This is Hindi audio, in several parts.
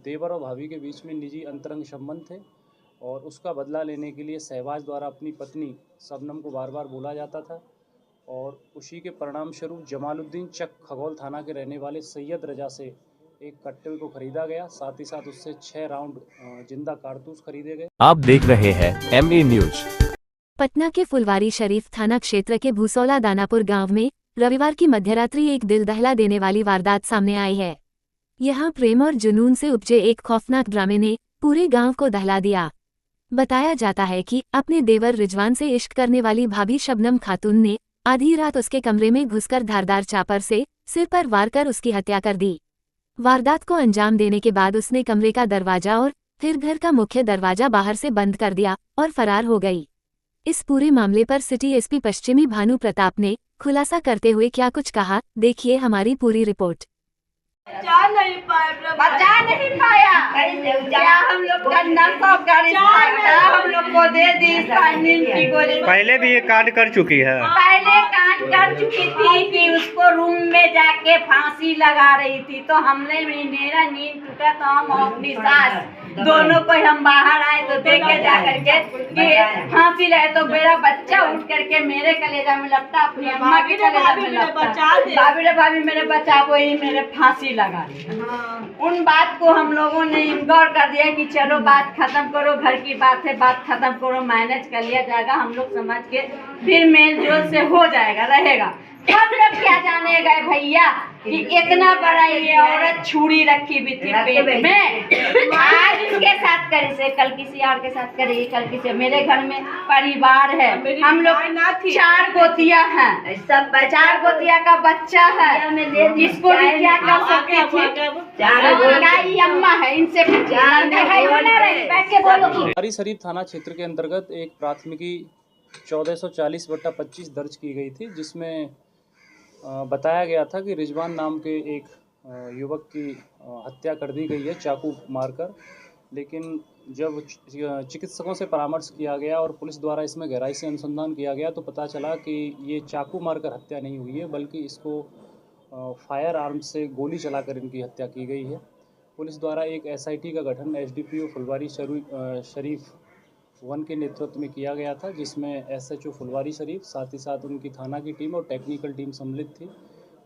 देवर और भाभी के बीच में निजी अंतरंग संबंध थे और उसका बदला लेने के लिए शहबाज द्वारा अपनी पत्नी शबनम को बार बार बोला जाता था और उसी के परिणाम स्वरूप जमालुद्दीन चक खगौल थाना के रहने वाले सैयद रजा से एक कट्टे को खरीदा गया। साथ ही साथ उससे 6 राउंड जिंदा कारतूस खरीदे गए। आप देख रहे हैं MA न्यूज। पटना के फुलवारी शरीफ थाना क्षेत्र के भूसौला दानापुर गांव में रविवार की मध्यरात्रि एक दिल दहला देने वाली वारदात सामने आई है। यहां प्रेम और जुनून से उपजे एक खौफनाक ड्रामे ने पूरे गांव को दहला दिया। बताया जाता है कि अपने देवर रिजवान से इश्क करने वाली भाभी शबनम खातून ने आधी रात उसके कमरे में घुसकर धारदार चापर से सिर पर वार कर उसकी हत्या कर दी। वारदात को अंजाम देने के बाद उसने कमरे का दरवाजा और फिर घर का मुख्य दरवाजा बाहर से बंद कर दिया और फरार हो गई। इस पूरे मामले पर सिटी एसपी पश्चिमी भानु प्रताप ने खुलासा करते हुए क्या कुछ कहा, देखिए हमारी पूरी रिपोर्ट। बचा नहीं पाया क्या हम लोग का नशा हम लोग को दे दी की गोली। पहले भी ये कांड कर चुकी है, पहले कांड कर चुकी थी कि उसको रूम में जाके फांसी लगा रही थी, तो हमने मेरा नींद टूटा तो हम अपनी सास दोनों को हम बाहर आए तो देखे जा करके कि फांसी लगे, तो मेरा बच्चा उठ करके मेरे कलेजा में लपटा, अपनी अम्मा के कलेजा में लपटा, भाभी मेरे बचा वो ही मेरे फांसी लगा। उन बात को हम लोगों ने गौर कर दिया कि चलो बात खत्म करो, घर की बात है, बात खत्म करो, मैनेज कर लिया जाएगा, हम लोग समझ के फिर मेल जोल से हो जाएगा रहेगा। हम लोग क्या जाने गए भैया कि इतना बड़ा ये औरत छुरी रखी भी थी पेट में। आज इसके साथ करे से कल किसी और के साथ करेगी, कल किसी। मेरे घर में परिवार है, हम लोग 4 गोतिया हैं, सब 4 गोतिया का बच्चा है, इसको भी क्या कर सकते थे। अम्मा है, इनसे फुलवारी शरीफ थाना क्षेत्र के अंतर्गत एक प्राथमिकी 1440/25 दर्ज की गई थी, जिसमें बताया गया था कि रिजवान नाम के एक युवक की हत्या कर दी गई है चाकू मारकर। लेकिन जब चिकित्सकों से परामर्श किया गया और पुलिस द्वारा इसमें गहराई से अनुसंधान किया गया तो पता चला कि ये चाकू मारकर हत्या नहीं हुई है, बल्कि इसको फायर आर्म से गोली चलाकर इनकी हत्या की गई है। पुलिस द्वारा एक SIT का गठन SDPO फुलवारी शरीफ 1 के नेतृत्व में किया गया था, जिसमें SHO फुलवारी शरीफ, साथ ही साथ उनकी थाना की टीम और टेक्निकल टीम सम्मिलित थी।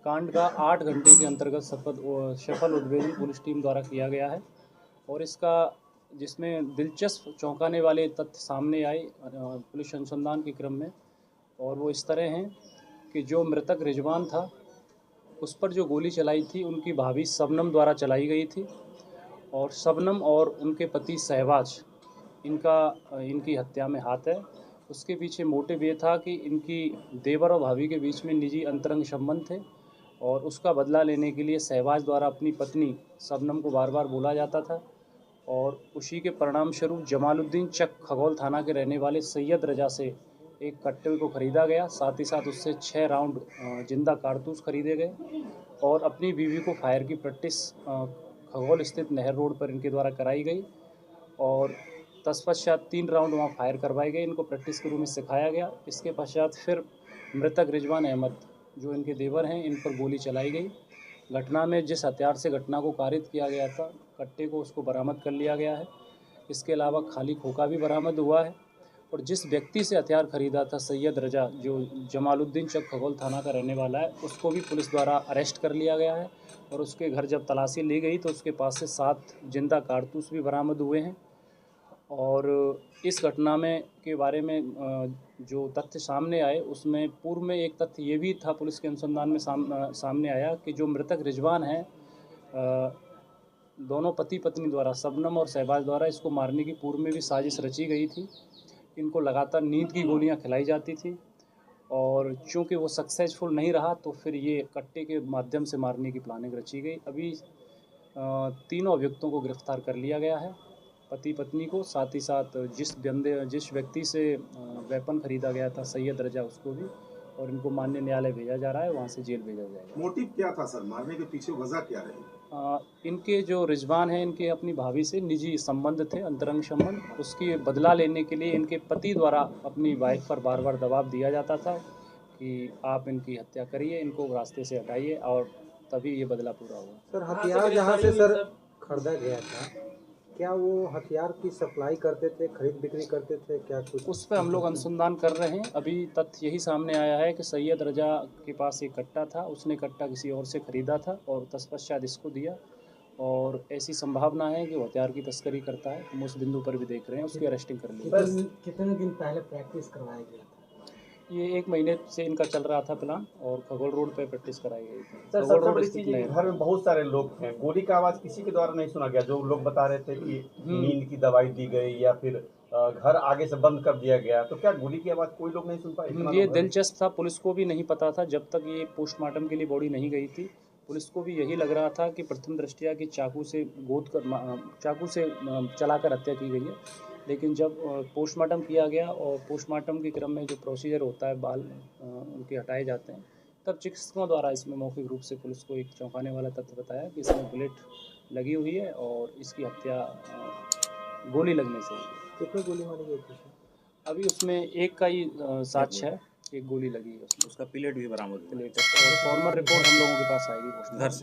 कांड का 8 घंटे के अंतर्गत सफल उद्भेदन पुलिस टीम द्वारा किया गया है और इसका जिसमें दिलचस्प चौंकाने वाले तथ्य सामने आए पुलिस अनुसंधान के क्रम में, और वो इस तरह हैं कि जो मृतक रिजवान था उस पर जो गोली चलाई थी उनकी भाभी शबनम द्वारा चलाई गई थी और शबनम और उनके पति शहबाज इनकी हत्या में हाथ है। उसके पीछे मोटिव ये था कि इनकी देवर और भाभी के बीच में निजी अंतरंग संबंध थे और उसका बदला लेने के लिए शहबाज द्वारा अपनी पत्नी शबनम को बार बार बोला जाता था और उसी के परिणाम स्वरूप जमालुद्दीन चक खगौल थाना के रहने वाले सैयद रजा से एक कट्टे को खरीदा गया। साथ ही साथ उससे 6 राउंड जिंदा कारतूस खरीदे गए और अपनी बीवी को फायर की प्रैक्टिस खगौल स्थित नहर रोड पर इनके द्वारा कराई गई और तत्पश्चात 3 राउंड वहाँ फायर करवाए गए, इनको प्रैक्टिस के रूप में सिखाया गया। इसके पश्चात फिर मृतक रिजवान अहमद जो इनके देवर हैं इन पर गोली चलाई गई। घटना में जिस हथियार से घटना को कारित किया गया था कट्टे को उसको बरामद कर लिया गया है। इसके अलावा खाली खोखा भी बरामद हुआ है और जिस व्यक्ति से हथियार खरीदा था सैयद रजा जो जमालुद्दीन चक खगौल थाना का रहने वाला है, उसको भी पुलिस द्वारा अरेस्ट कर लिया गया है और उसके घर जब तलाशी ली गई तो उसके पास से 7 जिंदा कारतूस भी बरामद हुए हैं। और इस घटना में के बारे में जो तथ्य सामने आए उसमें पूर्व में एक तथ्य ये भी था पुलिस के अनुसंधान में सामने आया कि जो मृतक रिजवान हैं दोनों पति पत्नी द्वारा शबनम और शहबाज द्वारा इसको मारने की पूर्व में भी साजिश रची गई थी। इनको लगातार नींद की गोलियां खिलाई जाती थी और चूंकि वो सक्सेसफुल नहीं रहा तो फिर ये कट्टे के माध्यम से मारने की प्लानिंग रची गई। अभी तीनों अभियुक्तों को गिरफ्तार कर लिया गया है, पति पत्नी को, साथ ही साथ जिस व्यक्ति से वेपन खरीदा गया था सैयद रजा उसको भी, और इनको माननीय न्यायालय भेजा जा रहा है, वहाँ से जेल भेजा जाएगा। मोटिव क्या था सर, मारने के पीछे वजह क्या रही? इनके जो रिजवान हैं इनके अपनी भाभी से निजी संबंध थे, अंतरंग संबंध, उसकी बदला लेने के लिए इनके पति द्वारा अपनी वाइफ पर बार बार दबाव दिया जाता था कि आप इनकी हत्या करिए, इनको रास्ते से हटाइए और तभी ये बदला पूरा हुआ। सर हथियार जहाँ से सर खरीदा गया था, क्या वो हथियार की सप्लाई करते थे, खरीद बिक्री करते थे, क्या कुछ? उस पर हम लोग अनुसंधान कर रहे हैं। अभी तथ्य यही सामने आया है कि सैयद रजा के पास एक कट्टा था, उसने कट्टा किसी और से ख़रीदा था और तत्पश्चात इसको दिया, और ऐसी संभावना है कि वो हथियार की तस्करी करता है। हम उस बिंदु पर भी देख रहे हैं, उसकी अरेस्टिंग कर ली है। कितने दिन पहले प्रैक्टिस करवाया गया था? ये 1 महीने से इनका चल रहा था प्लान, और खगोल रोड पे प्रैक्टिस कराई गई थी। सर, खगोल सबसे रोड बड़ी स्थित चीज है नहर। कि घर में बहुत सारे लोग हैं, गोली का आवाज किसी के द्वारा नहीं सुना गया। जो लोग बता रहे थे कि नींद की दवाई दी गई या फिर घर आगे से बंद कर दिया गया, तो क्या गोली की आवाज कोई लोग नहीं सुन पाए? इतना ये लोग घर में- दिलचस्प था, पुलिस को भी नहीं पता था जब तक ये पोस्टमार्टम के लिए बॉडी नहीं गई थी। पुलिस को भी यही लग रहा था कि प्रथम दृष्टया कि चाकू से चलाकर हत्या की गई है, लेकिन जब पोस्टमार्टम किया गया और पोस्टमार्टम के क्रम में जो प्रोसीजर होता है, बाल उनके हटाए जाते हैं, तब चिकित्सकों द्वारा इसमें मौखिक रूप से पुलिस को एक चौंकाने वाला तथ्य बताया कि इसमें बुलेट लगी हुई है और इसकी हत्या गोली लगने से हुई है। कितनी गोली मारी गई थी? अभी उसमें एक का ही साक्ष्य है, एक गोली लगी है उसमें। उसका प्लेट भी बरामद हुआ प्लेट और फॉर्मल रिपोर्ट हम लोगों के पास आएगी घर से।